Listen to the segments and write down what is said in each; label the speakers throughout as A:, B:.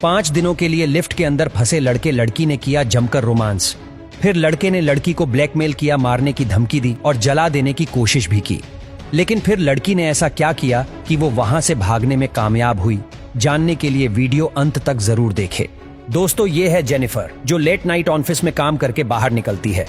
A: 5 दिनों के लिए लिफ्ट के अंदर फंसे लड़के लड़की ने किया जमकर रोमांस। फिर लड़के ने लड़की को ब्लैकमेल किया, मारने की धमकी दी और जला देने की कोशिश भी की। लेकिन फिर लड़की ने ऐसा क्या किया कि वो वहां से भागने में कामयाब हुई? जानने के लिए वीडियो अंत तक जरूर देखें। दोस्तों, ये है जेनिफर, जो लेट नाइट ऑफिस में काम करके बाहर निकलती है।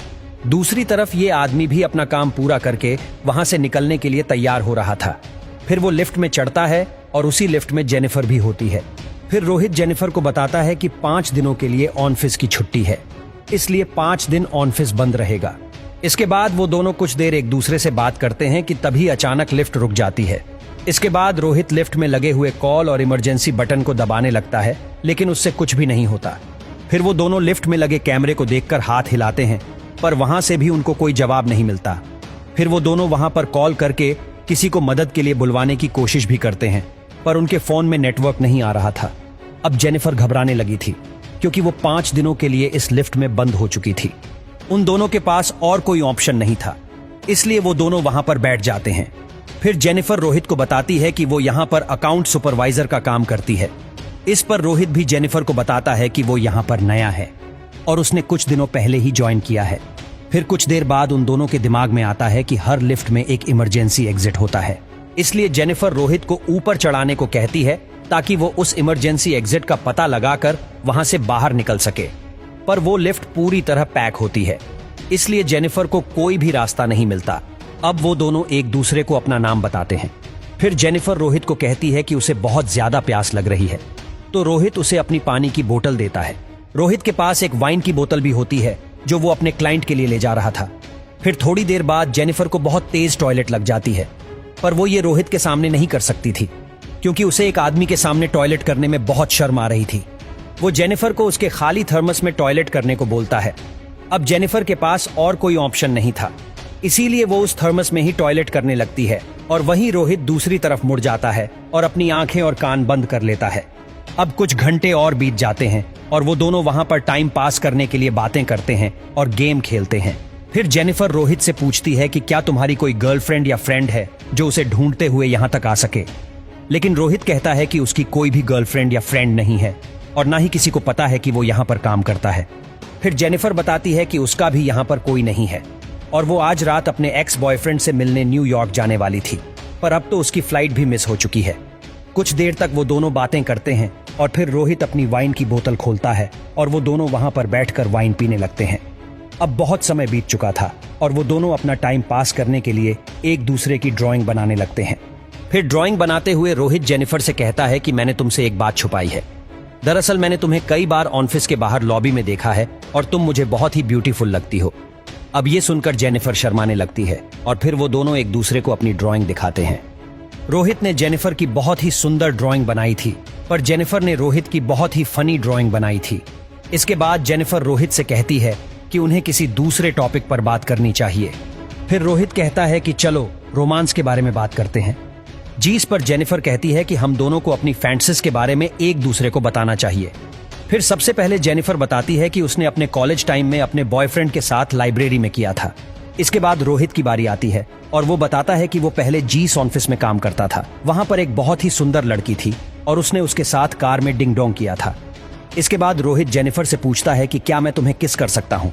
A: दूसरी तरफ ये आदमी भी अपना काम पूरा करके वहां से निकलने के लिए तैयार हो रहा था। फिर वो लिफ्ट में चढ़ता है और उसी लिफ्ट में जेनिफर भी होती है। फिर रोहित जेनिफर को बताता है कि 5 दिनों के लिए ऑफिस की छुट्टी है, इसलिए 5 दिन ऑफिस बंद रहेगा। इसके बाद वो दोनों कुछ देर एक दूसरे से बात करते हैं कि तभी अचानक लिफ्ट रुक जाती है। इसके बाद रोहित लिफ्ट में लगे हुए कॉल और इमरजेंसी बटन को दबाने लगता है, लेकिन उससे कुछ भी नहीं होता। फिर वो दोनों लिफ्ट में लगे कैमरे को देखकर हाथ हिलाते हैं, पर वहां से भी उनको कोई जवाब नहीं मिलता। फिर वो दोनों वहां पर कॉल करके किसी को मदद के लिए बुलवाने की कोशिश भी करते हैं, पर उनके फोन में नेटवर्क नहीं आ रहा था। अब जेनिफर घबराने लगी थी, क्योंकि वो 5 दिनों के लिए इस लिफ्ट में बंद हो चुकी थी। उन दोनों के पास और कोई ऑप्शन नहीं था, इसलिए वो दोनों वहां पर बैठ जाते हैं। फिर जेनिफर रोहित को बताती है कि वो यहाँ पर अकाउंट सुपरवाइजर का काम करती है। इस पर रोहित भी जेनिफर को बताता है कि वो यहाँ पर नया है और उसने कुछ दिनों पहले ही ज्वाइन किया है। फिर कुछ देर बाद उन दोनों के दिमाग में आता है कि हर लिफ्ट में एक इमरजेंसी एग्जिट होता है, इसलिए जेनिफर रोहित को ऊपर चढ़ाने को कहती है ताकि वो उस इमरजेंसी एग्जिट का पता लगाकर वहां से बाहर निकल सके। पर वो लिफ्ट पूरी तरह पैक होती है, इसलिए जेनिफर को कोई भी रास्ता नहीं मिलता। अब वो दोनों एक दूसरे को अपना नाम बताते हैं। फिर जेनिफर रोहित को कहती है कि उसे बहुत ज्यादा प्यास लग रही है, तो रोहित उसे अपनी पानी की बोतल देता है। रोहित के पास एक वाइन की बोतल भी होती है, जो वो अपने क्लाइंट के लिए ले जा रहा था। फिर थोड़ी देर बाद जेनिफर को बहुत तेज टॉयलेट लग जाती है, पर वो ये रोहित के सामने नहीं कर सकती थी, क्योंकि उसे एक आदमी के सामने टॉयलेट करने में बहुत शर्म आ रही थी। वो जेनिफर को उसके खाली थर्मस में टॉयलेट करने को बोलता है। अब जेनिफर के पास और कोई ऑप्शन नहीं था, इसीलिए वो उस थर्मस में ही टॉयलेट करने लगती है और वहीं रोहित दूसरी तरफ मुड़ जाता है और अपनी आंखें और कान बंद कर लेता है। अब कुछ घंटे और बीत जाते हैं और वो दोनों वहां पर टाइम पास करने के लिए बातें करते हैं और गेम खेलते हैं। फिर जेनिफर रोहित से पूछती है कि क्या तुम्हारी कोई गर्लफ्रेंड या फ्रेंड है जो उसे ढूंढते हुए यहाँ तक आ सके। लेकिन रोहित कहता है कि उसकी कोई भी गर्लफ्रेंड या फ्रेंड नहीं है और ना ही किसी को पता है कि वो यहाँ पर काम करता है। फिर जेनिफर बताती है कि उसका भी यहाँ पर कोई नहीं है और वो आज रात अपने एक्स बॉयफ्रेंड से मिलने न्यूयॉर्क जाने वाली थी, पर अब तो उसकी फ्लाइट भी मिस हो चुकी है। कुछ देर तक वो दोनों बातें करते हैं और फिर रोहित अपनी वाइन की बोतल खोलता है और वो दोनों वहां पर बैठकर वाइन पीने लगते हैं। अब बहुत समय बीत चुका था और वो दोनों अपना टाइम पास करने के लिए एक दूसरे की ड्राइंग बनाने लगते हैं। फिर ड्राइंग बनाते हुए रोहित जेनिफर से कहता है कि मैंने तुमसे एक बात छुपाई है। दरअसल मैंने तुम्हें कई बार ऑफिस के बाहर लॉबी में देखा है और तुम मुझे बहुत ही ब्यूटीफुल लगती हो। अब ये सुनकर जेनिफर शर्माने लगती है और फिर वो दोनों एक दूसरे को अपनी ड्राइंग दिखाते हैं। रोहित ने जेनिफर की बहुत ही सुंदर ड्राइंग बनाई थी, पर जेनिफर ने रोहित की बहुत ही फनी ड्राइंग बनाई थी। इसके बाद जेनिफर रोहित से कहती है कि उन्हें किसी दूसरे टॉपिक पर बात करनी चाहिए। फिर रोहित कहता है कि चलो रोमांस के बारे में बात करते हैं। जिस पर जेनिफर कहती है कि हम दोनों को अपनी फैंटसीज के बारे में एक दूसरे को बताना चाहिए। फिर सबसे पहले जेनिफर बताती है कि उसने अपने कॉलेज टाइम में अपने बॉयफ्रेंड के साथ लाइब्रेरी में किया था। इसके बाद रोहित की बारी आती है और वो बताता है कि वो पहले जीस ऑफिस में काम करता था। वहां पर एक बहुत ही सुंदर लड़की थी और उसने उसके साथ कार में डिंग डोंग किया था। इसके बाद रोहित जेनिफर से पूछता है कि क्या मैं तुम्हें किस कर सकता हूँ।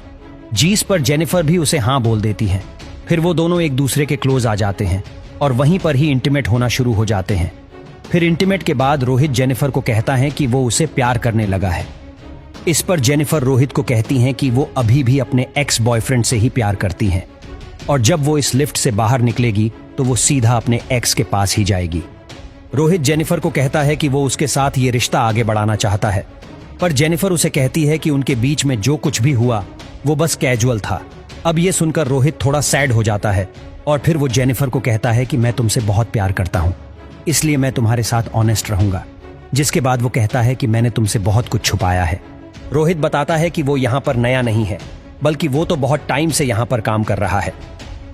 A: जीस पर जेनिफर भी उसे हाँ बोल देती है। फिर वो दोनों एक दूसरे के क्लोज आ जाते हैं और वहीं पर ही इंटीमेट होना शुरू हो जाते हैं। फिर इंटीमेट के बाद रोहित जेनिफर को कहता है कि वो उसे प्यार करने लगा है। इस पर जेनिफर रोहित को कहती हैं कि वो अभी भी अपने एक्स बॉयफ्रेंड से ही प्यार करती हैं और जब वो इस लिफ्ट से बाहर निकलेगी तो वो सीधा अपने एक्स के पास ही जाएगी। रोहित जेनिफर को कहता है कि वो उसके साथ ये रिश्ता आगे बढ़ाना चाहता है, पर जेनिफर उसे कहती है कि उनके बीच में जो कुछ भी हुआ वो बस कैजुअल था। अब ये सुनकर रोहित थोड़ा सैड हो जाता है और फिर वो जेनिफर को कहता है कि मैं तुमसे बहुत प्यार करता हूँ, इसलिए मैं तुम्हारे साथ ऑनेस्ट रहूंगा। जिसके बाद वो कहता है कि मैंने तुमसे बहुत कुछ छुपाया है। रोहित बताता है कि वो यहाँ पर नया नहीं है, बल्कि वो तो बहुत टाइम से यहाँ पर काम कर रहा है।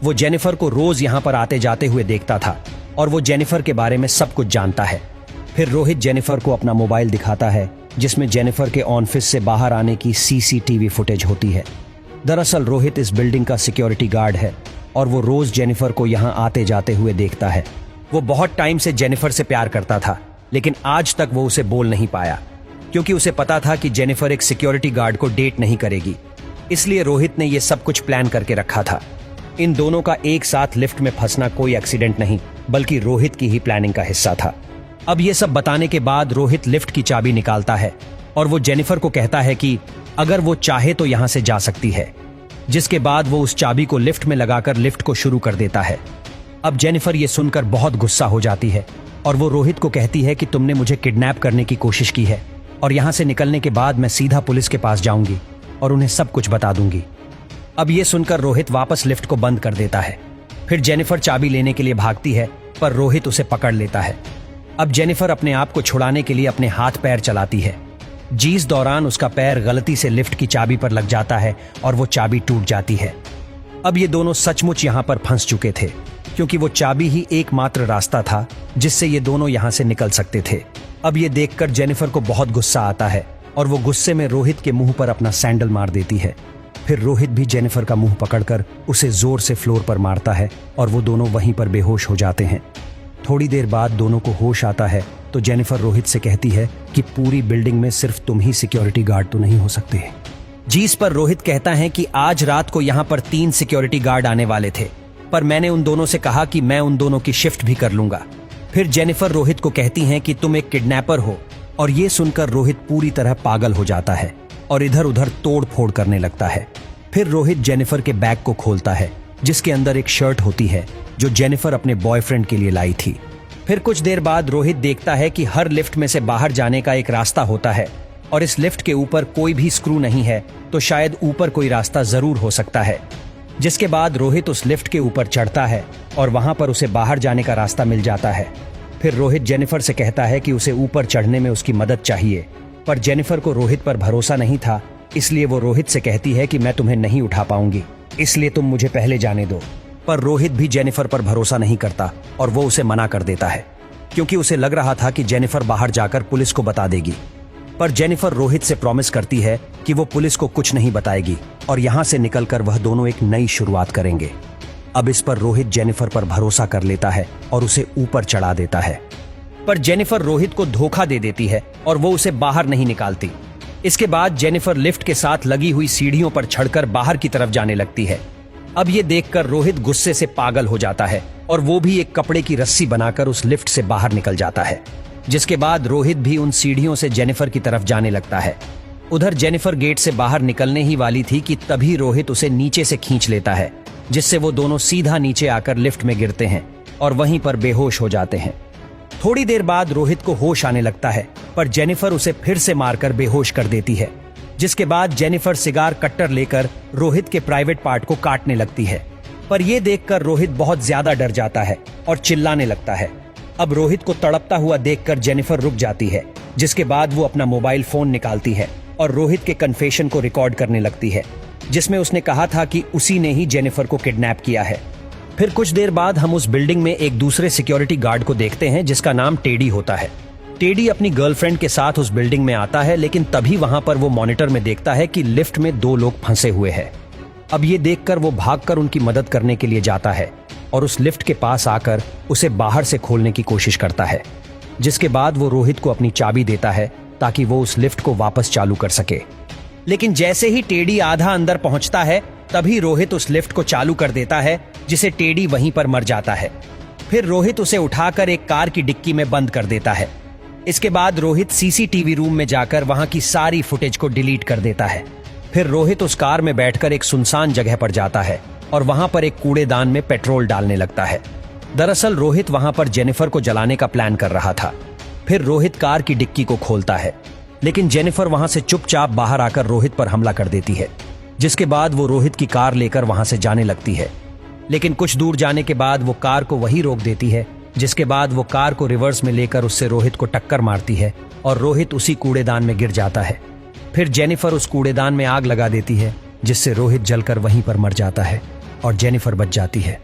A: वो जेनिफर को रोज यहाँ पर आते जाते हुए देखता था और वो जेनिफर के बारे में सब कुछ जानता है। फिर रोहित जेनिफर को अपना मोबाइल दिखाता है, जिसमें जेनिफर के ऑफिस से बाहर आने की सीसीटीवी फुटेज होती है। दरअसल रोहित इस बिल्डिंग का सिक्योरिटी गार्ड है और वो रोज जेनिफर को यहाँ आते जाते हुए देखता है। वो बहुत टाइम से जेनिफर से प्यार करता था, लेकिन आज तक वो उसे बोल नहीं पाया। क्योंकि उसे पता था कि जेनिफर एक सिक्योरिटी गार्ड को डेट नहीं करेगी। इसलिए रोहित ने यह सब कुछ प्लान करके रखा था। इन दोनों का एक साथ लिफ्ट में फंसना कोई एक्सीडेंट नहीं, बल्कि रोहित की ही प्लानिंग का हिस्सा था। अब यह सब बताने के बाद रोहित लिफ्ट की चाबी निकालता है और वो जेनिफर को कहता है कि अगर वो चाहे तो यहां से जा सकती है, जिसके बाद वो उस चाबी को लिफ्ट में लगाकर लिफ्ट को शुरू कर देता है। अब जेनिफर ये सुनकर बहुत गुस्सा हो जाती है और वो रोहित को कहती है कि तुमने मुझे किडनैप करने की कोशिश की है और यहां से निकलने के बाद मैं सीधा पुलिस के पास जाऊंगी और उन्हें सब कुछ बता दूंगी। अब ये सुनकर रोहित वापस लिफ्ट को बंद कर देता है। फिर जेनिफर चाबी लेने के लिए भागती है, पर रोहित उसे पकड़ लेता है। अब जेनिफर अपने आप को छुड़ाने के लिए अपने हाथ पैर चलाती है। जिस दौरान उसका पैर गलती से लिफ्ट की चाबी पर लग जाता है और वो चाबी टूट जाती है। अब ये दोनों सचमुच यहां पर फंस चुके थे, क्योंकि वो चाबी ही एकमात्र रास्ता था जिससे ये दोनों यहां से निकल सकते थे। अब ये देखकर जेनिफर को बहुत गुस्सा आता है और वो गुस्से में रोहित के मुंह पर अपना सैंडल मार देती है। फिर रोहित भी जेनिफर का मुंह पकड़कर उसे जोर से फ्लोर पर मारता है और वो दोनों वहीं पर बेहोश हो जाते हैं। थोड़ी देर बाद दोनों को होश आता है तो जेनिफर रोहित से कहती है कि पूरी बिल्डिंग में सिर्फ तुम ही सिक्योरिटी गार्ड तो नहीं हो सकते। जिस पर रोहित कहता है कि आज रात को यहाँ पर 3 सिक्योरिटी गार्ड आने वाले थे, पर मैंने उन दोनों से कहा कि मैं उन दोनों की शिफ्ट भी कर लूंगा। फिर जेनिफर रोहित को कहती हैं कि तुम एक किडनैपर हो, और ये सुनकर रोहित पूरी तरह पागल हो जाता है और इधर उधर तोड़ फोड़ करने लगता है। फिर रोहित जेनिफर के बैग को खोलता है, जिसके अंदर एक शर्ट होती है जो जेनिफर अपने बॉयफ्रेंड के लिए लाई थी। फिर कुछ देर बाद रोहित देखता है कि हर लिफ्ट में से बाहर जाने का एक रास्ता होता है और इस लिफ्ट के ऊपर कोई भी स्क्रू नहीं है, तो शायद ऊपर कोई रास्ता जरूर हो सकता है। जिसके बाद रोहित उस लिफ्ट के ऊपर चढ़ता है और वहां पर उसे बाहर जाने का रास्ता मिल जाता है। फिर रोहित जेनिफर से कहता है कि उसे ऊपर चढ़ने में उसकी मदद चाहिए, पर जेनिफर को रोहित पर भरोसा नहीं था, इसलिए वो रोहित से कहती है कि मैं तुम्हें नहीं उठा पाऊंगी, इसलिए तुम मुझे पहले जाने दो। पर रोहित भी जेनिफर पर भरोसा नहीं करता और वो उसे मना कर देता है, क्योंकि उसे लग रहा था कि जेनिफर बाहर जाकर पुलिस को बता देगी। पर जेनिफर रोहित से प्रॉमिस करती है कि वो पुलिस को कुछ नहीं बताएगी और यहां से निकलकर वह दोनों एक नई शुरुआत करेंगे। अब इस पर रोहित जेनिफर पर भरोसा कर लेता है और उसे ऊपर चढ़ा देता है, पर जेनिफर रोहित को धोखा दे देती है और वो उसे बाहर नहीं निकालती। इसके बाद जेनिफर लिफ्ट के साथ लगी हुई सीढ़ियों पर चढ़कर बाहर की तरफ जाने लगती है। अब ये देखकर रोहित गुस्से से पागल हो जाता है और वो भी एक कपड़े की रस्सी बनाकर उस लिफ्ट से बाहर निकल जाता है। जिसके बाद रोहित भी उन सीढ़ियों से जेनिफर की तरफ जाने लगता है। उधर जेनिफर गेट से बाहर निकलने ही वाली थी कि तभी रोहित उसे नीचे से खींच लेता है, जिससे वो दोनों सीधा नीचे आकर लिफ्ट में गिरते हैं और वहीं पर बेहोश हो जाते हैं। थोड़ी देर बाद रोहित को होश आने लगता है, पर जेनिफर उसे फिर से मारकर बेहोश कर देती है। जिसके बाद जेनिफर सिगार कट्टर लेकर रोहित के प्राइवेट पार्ट को काटने लगती है, पर यह देखकर रोहित बहुत ज्यादा डर जाता है और चिल्लाने लगता है। अब रोहित को तड़पता हुआ देखकर जेनिफर रुक जाती है, जिसके बाद वो अपना मोबाइल फोन निकालती है और रोहित के कन्फेशन को रिकॉर्ड करने लगती है, जिसमें उसने कहा था कि उसी ने ही जेनिफर को किडनैप किया है। फिर कुछ देर बाद हम उस बिल्डिंग में एक दूसरे सिक्योरिटी गार्ड को देखते हैं, जिसका नाम टेडी होता है। टेडी अपनी गर्लफ्रेंड के साथ उस बिल्डिंग में आता है, लेकिन तभी वहां पर वो मॉनिटर में देखता है कि लिफ्ट में 2 लोग फंसे हुए हैं। अब ये देखकर वो भागकर उनकी मदद करने के लिए जाता है और उस लिफ्ट के पास आकर उसे बाहर से खोलने की कोशिश करता है। जिसके बाद वो रोहित को अपनी चाबी देता है ताकि वो उस लिफ्ट को वापस चालू कर सके। लेकिन जैसे ही टेडी आधा अंदर पहुंचता है, तभी रोहित उस लिफ्ट को चालू कर देता है, जिसे टेडी वहीं पर मर जाता है। फिर रोहित उसे उठाकर एक कार की डिक्की में बंद कर देता है। इसके बाद रोहित सीसीटीवी रूम में जाकर वहां की सारी फुटेज को डिलीट कर देता है। फिर रोहित उस कार में बैठकर एक सुनसान जगह पर जाता है और वहां पर एक कूड़ेदान में पेट्रोल डालने लगता है। दरअसल रोहित वहां पर जेनिफर को जलाने का प्लान कर रहा था। फिर रोहित कार की डिक्की को खोलता है, लेकिन जेनिफर वहां से चुपचाप बाहर आकर रोहित पर हमला कर देती है। जिसके बाद वो रोहित की कार लेकर वहां से जाने लगती है, लेकिन कुछ दूर जाने के बाद वो कार को वहीं रोक देती है। जिसके बाद वो कार को रिवर्स में लेकर उससे रोहित को टक्कर मारती है और रोहित उसी कूड़ेदान में गिर जाता है। फिर जेनिफर उस कूड़ेदान में आग लगा देती है, जिससे रोहित जलकर वहीं पर मर जाता है और जेनिफर बच जाती है।